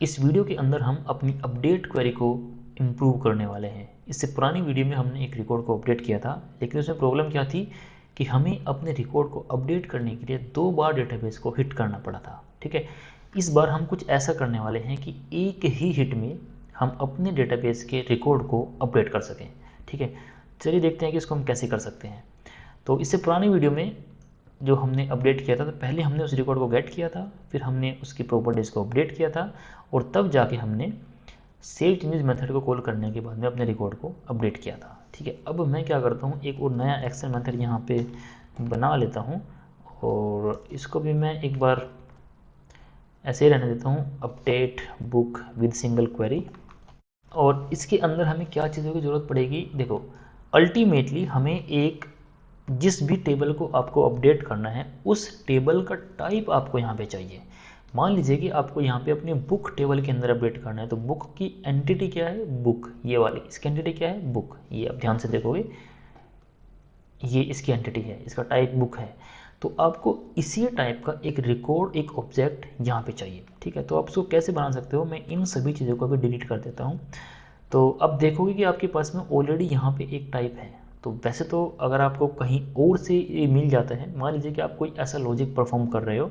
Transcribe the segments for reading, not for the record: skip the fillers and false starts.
इस वीडियो के अंदर हम अपनी अपडेट क्वेरी को इम्प्रूव करने वाले हैं। इससे पुरानी वीडियो में हमने एक रिकॉर्ड को अपडेट किया था, लेकिन उसमें प्रॉब्लम क्या थी कि हमें अपने रिकॉर्ड को अपडेट करने के लिए 2 बार डेटाबेस को हिट करना पड़ा था। ठीक है, इस बार हम कुछ ऐसा करने वाले हैं कि एक ही हिट में हम अपने डेटाबेस के रिकॉर्ड को अपडेट कर सकें। ठीक है, चलिए देखते हैं कि इसको हम कैसे कर सकते हैं। तो इससे पुरानी वीडियो में जो हमने अपडेट किया था, तो पहले हमने उस रिकॉर्ड को गेट किया था, फिर हमने उसकी प्रॉपर्टीज़ को अपडेट किया था, और तब जाके हमने सेव चेंजेस मेथड को कॉल करने के बाद में अपने रिकॉर्ड को अपडेट किया था। ठीक है, अब मैं क्या करता हूँ, एक और नया एक्शन मेथड यहाँ पे बना लेता हूँ, और इसको भी मैं एक बार ऐसे ही रहने देता हूँ, update book with single query. और इसके अंदर हमें क्या चीज़ों की ज़रूरत पड़ेगी, देखो अल्टीमेटली हमें एक जिस भी टेबल को आपको अपडेट करना है उस टेबल का टाइप आपको यहाँ पे चाहिए। मान लीजिए कि आपको यहाँ पे अपने बुक टेबल के अंदर अपडेट करना है, तो बुक की एंटिटी क्या है, बुक, ये वाली इसकी एंटिटी क्या है, बुक। ये आप ध्यान से देखोगे, ये इसकी एंटिटी है, इसका टाइप बुक है। तो आपको इसी टाइप का एक रिकॉर्ड, एक ऑब्जेक्ट यहाँ पे चाहिए। ठीक है, तो आप उसको कैसे बना सकते हो, मैं इन सभी चीज़ों को भी डिलीट कर देता हूँ। तो अब देखोगे कि आपके पास में ऑलरेडी यहाँ पे एक टाइप है। तो वैसे तो अगर आपको कहीं और से ये मिल जाता है, मान लीजिए कि आप कोई ऐसा लॉजिक परफॉर्म कर रहे हो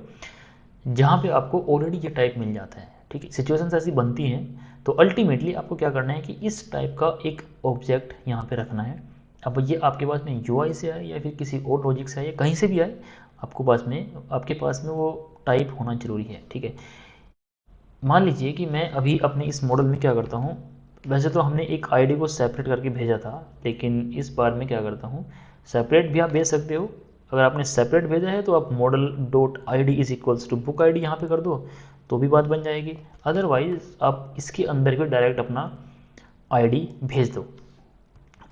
जहाँ पे आपको ऑलरेडी ये टाइप मिल जाता है, ठीक है, सिचुएशंस ऐसी बनती हैं, तो अल्टीमेटली आपको क्या करना है कि इस टाइप का एक ऑब्जेक्ट यहाँ पे रखना है। अब ये आपके पास में यूआई से आए या फिर किसी और लॉजिक से आए या कहीं से भी आए, आपके पास में वो टाइप होना जरूरी है। ठीक है, मान लीजिए कि मैं अभी अपने इस मॉडल में क्या करता हूँ, वैसे तो हमने एक आईडी को सेपरेट करके भेजा था, लेकिन इस बार मैं क्या करता हूँ, सेपरेट भी आप भेज सकते हो। अगर आपने सेपरेट भेजा है तो आप model dot I D is equals to book I D यहाँ पर कर दो, तो भी बात बन जाएगी। अदरवाइज आप इसके अंदर भी डायरेक्ट अपना आईडी भेज दो।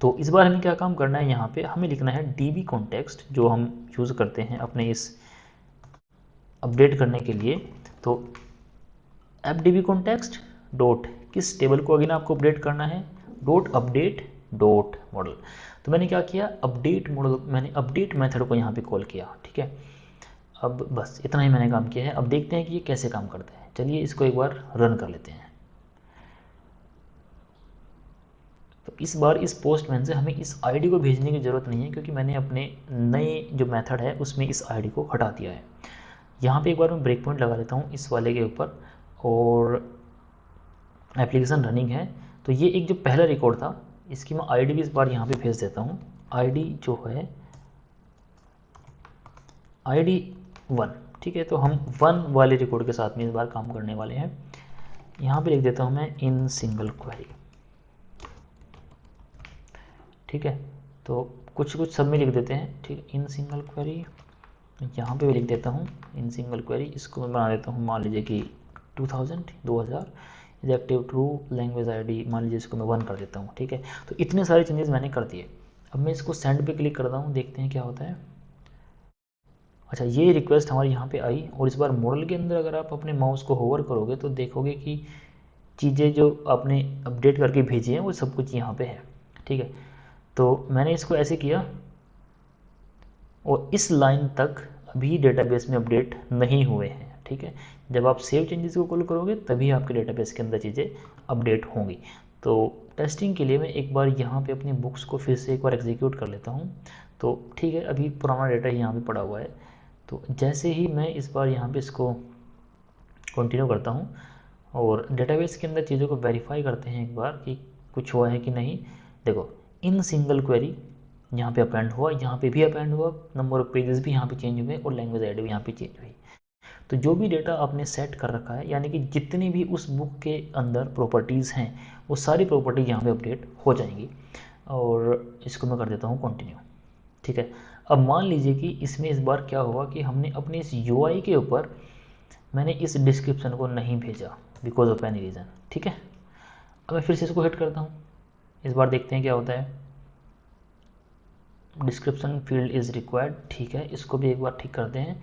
तो इस बार हमें क्या काम करना है, यहाँ पे हमें लिखना है डी बी कॉन्टेक्स्ट, जो हम यूज़ करते हैं अपने इस अपडेट करने के लिए। तो F D B context dot, किस टेबल को अगेन आपको अपडेट करना है, डॉट अपडेट डॉट मॉडल। तो मैंने क्या किया, अपडेट मॉडल, मैंने अपडेट मेथड को यहाँ पे कॉल किया। ठीक है, अब बस इतना ही मैंने काम किया है। अब देखते हैं कि ये कैसे काम करते हैं। चलिए इसको एक बार रन कर लेते हैं। तो इस बार इस पोस्टमैन से हमें इस आईडी को भेजने की ज़रूरत नहीं है, क्योंकि मैंने अपने नए जो मेथड है उसमें इस आईडी को हटा दिया है। यहाँ पे एक बार मैं ब्रेक पॉइंट लगा लेता हूँ इस वाले के ऊपर, और एप्लीकेशन रनिंग है। तो ये एक जो पहला रिकॉर्ड था, इसकी मैं आईडी भी इस बार यहाँ पे भेज देता हूँ। आईडी जो है आईडी 1। ठीक है, तो हम 1 वाले रिकॉर्ड के साथ में इस बार काम करने वाले हैं। यहाँ पे लिख देता हूँ मैं इन सिंगल क्वेरी। ठीक है, तो कुछ कुछ सब में लिख देते हैं। ठीक है, इन सिंगल क्वेरी, यहाँ पे भी लिख देता हूँ इन सिंगल क्वेरी। इसको मैं बना देता हूँ, मान लीजिए कि 2000 is active true language ID, मान लीजिए इसको मैं 1 कर देता हूँ। ठीक है, तो इतने सारे चेंजेस मैंने कर दिए। अब मैं इसको सेंड पे क्लिक करता हूँ, देखते हैं क्या होता है। अच्छा, ये रिक्वेस्ट हमारी यहाँ पे आई, और इस बार मॉडल के अंदर अगर आप अपने माउस को होवर करोगे तो देखोगे कि चीज़ें जो आपने अपडेट करके भेजी हैं वो सब कुछ यहाँ पे है। ठीक है, तो मैंने इसको ऐसे किया, और इस लाइन तक अभी डेटाबेस में अपडेट नहीं हुए हैं। ठीक है, जब आप सेव चेंजेस को कॉल करोगे तभी आपके डेटाबेस के अंदर चीज़ें अपडेट होंगी। तो टेस्टिंग के लिए मैं एक बार यहाँ पे अपनी बुक्स को फिर से एक बार एग्जीक्यूट कर लेता हूँ। तो ठीक है, अभी पुराना डेटा यहाँ पे पड़ा हुआ है। तो जैसे ही मैं इस बार यहाँ पे इसको कंटिन्यू करता हूँ, और डेटाबेस के अंदर चीज़ों को वेरीफाई करते हैं एक बार कि कुछ हुआ है कि नहीं। देखो, इन सिंगल क्वेरी यहाँ पे अपेंड हुआ, यहाँ पे भी अपेंड हुआ, नंबर ऑफ पेजेस भी यहाँ पे चेंज हुए, और लैंग्वेज आईडी भी यहाँ पे चेंज हुई। तो जो भी डेटा आपने सेट कर रखा है, यानी कि जितनी भी उस बुक के अंदर प्रॉपर्टीज़ हैं, वो सारी प्रॉपर्टीज यहाँ पे अपडेट हो जाएंगी। और इसको मैं कर देता हूँ कंटिन्यू। ठीक है, अब मान लीजिए कि इसमें इस बार क्या हुआ कि हमने अपने इस यूआई के ऊपर मैंने इस डिस्क्रिप्शन को नहीं भेजा, बिकॉज ऑफ एनी रीज़न। ठीक है, अब मैं फिर से इसको हिट करता हूँ, इस बार देखते हैं क्या होता है। Description field is required. ठीक है, इसको भी एक बार ठीक करते हैं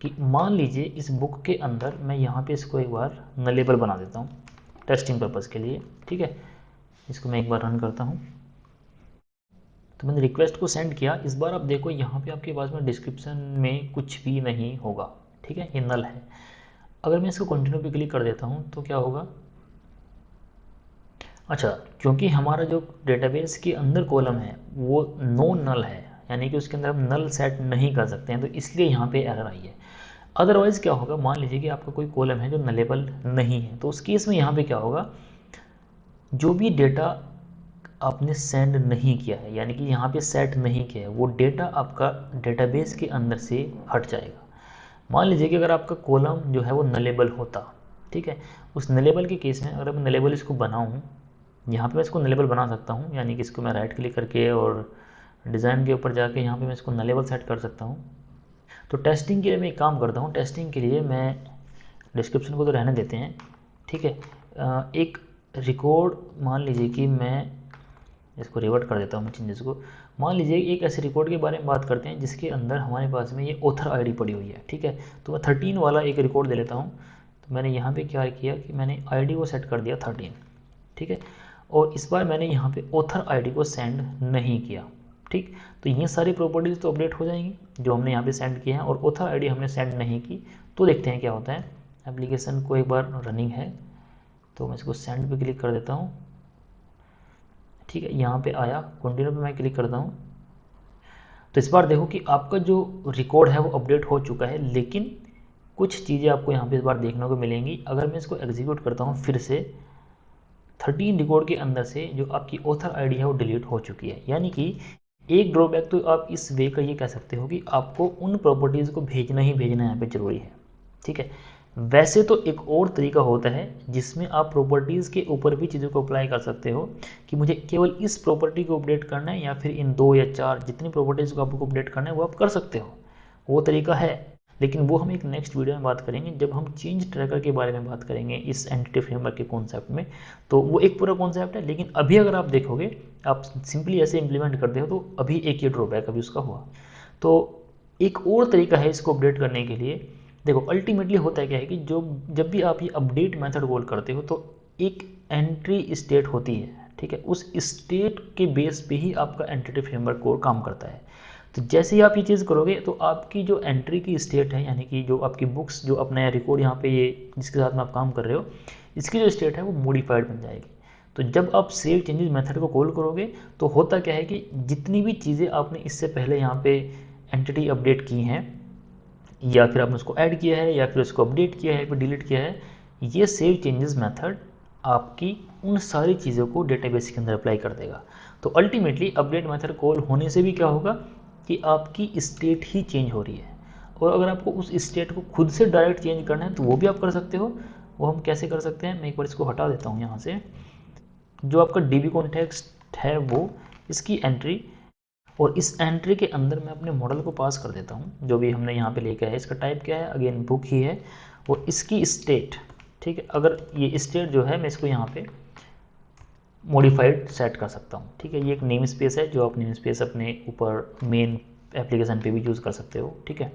कि मान लीजिए इस बुक के अंदर मैं यहाँ पे इसको एक बार नलेबल बना देता हूँ टेस्टिंग पर्पज़ के लिए। ठीक है, इसको मैं एक बार रन करता हूँ। तो मैंने रिक्वेस्ट को सेंड किया। इस बार आप देखो यहाँ पे आपके पास में डिस्क्रिप्शन में कुछ भी नहीं होगा। ठीक है, ये नल है। अगर मैं इसको कंटिन्यू पे क्लिक कर देता हूँ तो क्या होगा, अच्छा, क्योंकि हमारा जो डेटाबेस के अंदर कॉलम है वो नो नल है, यानी कि उसके अंदर हम नल सेट नहीं कर सकते हैं, तो इसलिए यहाँ पे एरर आई है। अदरवाइज़ क्या होगा, मान लीजिए कि आपका कोई कॉलम है जो नलेबल नहीं है, तो उस केस में यहाँ पे क्या होगा, जो भी डेटा आपने सेंड नहीं किया है, यानी कि यहाँ पे सेट नहीं किया है, वो डेटा आपका डेटाबेस के अंदर से हट जाएगा। मान लीजिए कि अगर आपका कॉलम जो है वो नलेबल होता, ठीक है, उस नलेबल के केस में अगर मैं नलेबल इसको बनाऊँ, यहाँ पे मैं इसको नलेबल बना सकता हूँ, यानी कि इसको मैं राइट क्लिक करके और डिज़ाइन के ऊपर जाके यहाँ पे मैं इसको नलेबल सेट कर सकता हूँ। तो टेस्टिंग के लिए मैं एक काम करता हूँ, टेस्टिंग के लिए मैं डिस्क्रिप्शन को तो रहने देते हैं, ठीक है, एक रिकॉर्ड, मान लीजिए कि मैं इसको रिवर्ट कर देता हूँ मैं चेंजेस को। मान लीजिए एक ऐसे रिकॉर्ड के बारे में बात करते हैं जिसके अंदर हमारे पास में ये ऑथर आईडी पड़ी हुई है, ठीक है, तो मैं 13 वाला एक रिकॉर्ड दे लेता हूँ। तो मैंने यहाँ पे क्या किया कि मैंने आईडी को सेट कर दिया 13, ठीक है, और इस बार मैंने यहाँ पे ऑथर आईडी को सेंड नहीं किया, ठीक। तो ये सारी प्रॉपर्टीज़ तो अपडेट हो जाएंगी जो हमने यहाँ पे सेंड किया है, और ऑथर आईडी हमने सेंड नहीं की। तो देखते हैं क्या होता है। एप्लीकेशन को एक बार रनिंग है, तो मैं इसको सेंड पे क्लिक कर देता हूँ, ठीक है, यहाँ पे आया, कंटिन्यू पे मैं क्लिक करता हूँ। तो इस बार देखो कि आपका जो रिकॉर्ड है वो अपडेट हो चुका है, लेकिन कुछ चीज़ें आपको यहाँ पे इस बार देखने को मिलेंगी। अगर मैं इसको एग्जीक्यूट करता हूँ फिर से, 13 रिकॉर्ड के अंदर से जो आपकी ऑथर आईडी है वो डिलीट हो चुकी है। यानी कि एक ड्रॉबैक तो आप इस वे का ये कह सकते हो कि आपको उन प्रॉपर्टीज़ को भेजना ही भेजना यहाँ पे ज़रूरी है, ठीक है। वैसे तो एक और तरीका होता है जिसमें आप प्रॉपर्टीज़ के ऊपर भी चीज़ों को अप्लाई कर सकते हो कि मुझे केवल इस प्रॉपर्टी को अपडेट करना है, या फिर इन 2 या 4 जितनी प्रॉपर्टीज़ को आपको अपडेट करना है वो आप कर सकते हो, वो तरीका है। लेकिन वो हम एक नेक्स्ट वीडियो में बात करेंगे जब हम चेंज ट्रैकर के बारे में बात करेंगे इस एंटिटी फ्रेमवर्क के कॉन्सेप्ट में। तो वो एक पूरा कॉन्सेप्ट है, लेकिन अभी अगर आप देखोगे, आप सिंपली ऐसे इंप्लीमेंट करते हो, तो अभी एक ये ड्रॉबैक अभी उसका हुआ। तो एक और तरीका है इसको अपडेट करने के लिए। देखो अल्टीमेटली होता है क्या है कि जो जब भी आप ये अपडेट मेथड कॉल करते हो तो एक एंट्री स्टेट होती है, ठीक है, उस स्टेट के बेस पे ही आपका एंटिटी फ्रेमवर्क कोड काम करता है। तो जैसे ही आप ये चीज़ करोगे तो आपकी जो एंट्री की स्टेट है, यानी कि जो आपकी बुक्स, जो अपना रिकॉर्ड यहाँ पे ये जिसके साथ में आप काम कर रहे हो, इसकी जो स्टेट है वो मॉडिफाइड बन जाएगी। तो जब आप सेव चेंजेस मेथड को कॉल करोगे तो होता क्या है कि जितनी भी चीज़ें आपने इससे पहले यहाँ पे एंटिटी अपडेट की हैं, या फिर आपने उसको ऐड किया है, या फिर उसको अपडेट किया है, फिर डिलीट किया है, ये सेव चेंजेस मेथड आपकी उन सारी चीज़ों को डेटाबेस के अंदर अप्लाई कर देगा। तो अल्टीमेटली अपडेट मेथड कॉल होने से भी क्या होगा कि आपकी स्टेट ही चेंज हो रही है। और अगर आपको उस स्टेट को खुद से डायरेक्ट चेंज करना है तो वो भी आप कर सकते हो। वो हम कैसे कर सकते हैं, मैं एक बार इसको हटा देता हूँ यहाँ से। जो आपका डीबी कॉन्टेक्स्ट है वो इसकी एंट्री, और इस एंट्री के अंदर मैं अपने मॉडल को पास कर देता हूँ जो भी हमने यहाँ पे लेके आया है। इसका टाइप क्या है, अगेन बुक ही है, और इसकी स्टेट, ठीक है, अगर ये स्टेट जो है मैं इसको यहाँ पे मॉडिफाइड सेट कर सकता हूँ, ठीक है। ये एक नेम स्पेस है जो आप नेम स्पेस अपने ऊपर मेन एप्लीकेशन पे भी यूज़ कर सकते हो, ठीक है।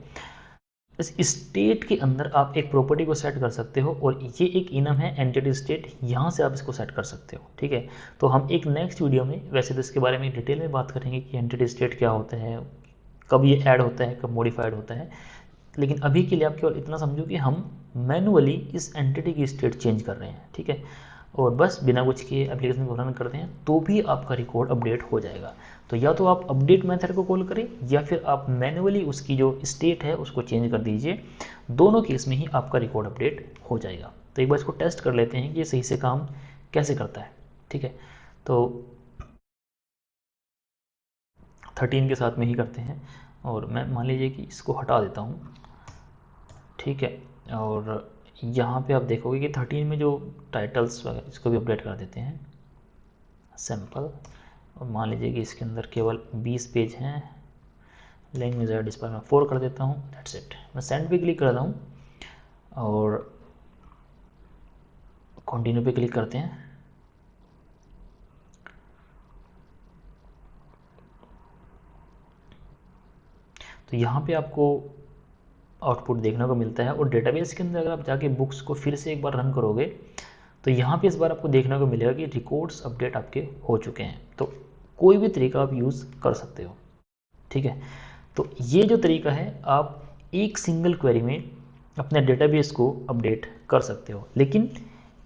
इस स्टेट के अंदर आप एक प्रॉपर्टी को सेट कर सकते हो, और ये एक इनम है एंटिटी स्टेट, यहाँ से आप इसको सेट कर सकते हो, ठीक है। तो हम एक नेक्स्ट वीडियो में वैसे तो इसके बारे में डिटेल में बात करेंगे कि एंटिटी स्टेट क्या होता है, कब ये ऐड होता है, कब मॉडिफाइड होता है। लेकिन अभी के लिए आप केवल इतना समझो कि हम मैनुअली इस एंटिटी की स्टेट चेंज कर रहे हैं, ठीक है, और बस बिना कुछ किए एप्लीकेशन को रन करते हैं तो भी आपका रिकॉर्ड अपडेट हो जाएगा। तो या तो आप अपडेट मेथड को कॉल करें, या फिर आप मैनुअली उसकी जो स्टेट है उसको चेंज कर दीजिए। दोनों केस में ही आपका रिकॉर्ड अपडेट हो जाएगा। तो एक बार इसको टेस्ट कर लेते हैं कि ये सही से काम कैसे करता है, ठीक है। तो 13 के साथ में ही करते हैं, और मैं मान लीजिए कि इसको हटा देता हूँ, ठीक है। और यहाँ पे आप देखोगे कि 13 में जो टाइटल्स वगैरह इसको भी अपडेट कर देते हैं सैम्पल, और मान लीजिए कि इसके अंदर केवल 20 पेज हैं। लैंग्वेज है डिस्प्ले में 4 कर देता हूँ, दैट्स इट। मैं सेंड पे क्लिक करता हूँ और कंटिन्यू पे क्लिक करते हैं। तो यहाँ पे आपको आउटपुट देखने को मिलता है, और डेटाबेस के अंदर अगर आप जाके बुक्स को फिर से एक बार रन करोगे तो यहाँ पे इस बार आपको देखने को मिलेगा कि रिकॉर्ड्स अपडेट आपके हो चुके हैं। तो कोई भी तरीका आप यूज़ कर सकते हो, ठीक है। तो ये जो तरीका है, आप एक सिंगल क्वेरी में अपने डेटाबेस को अपडेट कर सकते हो। लेकिन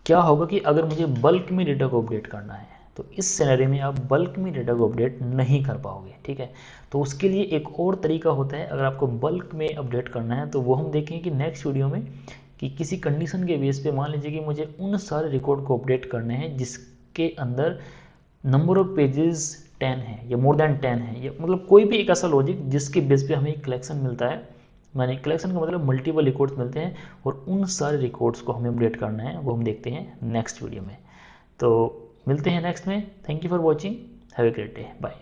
क्या होगा कि अगर मुझे बल्क में डेटा को अपडेट करना है तो इस सिनेरियो में आप बल्क में डेटा को अपडेट नहीं कर पाओगे, ठीक है। तो उसके लिए एक और तरीका होता है, अगर आपको बल्क में अपडेट करना है तो वो हम देखेंगे कि नेक्स्ट वीडियो में, कि किसी कंडीशन के बेस पे मान लीजिए कि मुझे उन सारे रिकॉर्ड को अपडेट करने हैं जिसके अंदर नंबर ऑफ पेजेस 10 है या मोर देन 10 है, या मतलब कोई भी एक ऐसा लॉजिक जिसके बेस पे हमें कलेक्शन मिलता है, माने कलेक्शन का मतलब मल्टीपल रिकॉर्ड्स मिलते हैं और उन सारे रिकॉर्ड्स को हमें अपडेट करना है, वो हम देखते हैं नेक्स्ट वीडियो में। तो मिलते हैं नेक्स्ट में। Thank you for watching, have a great day, bye.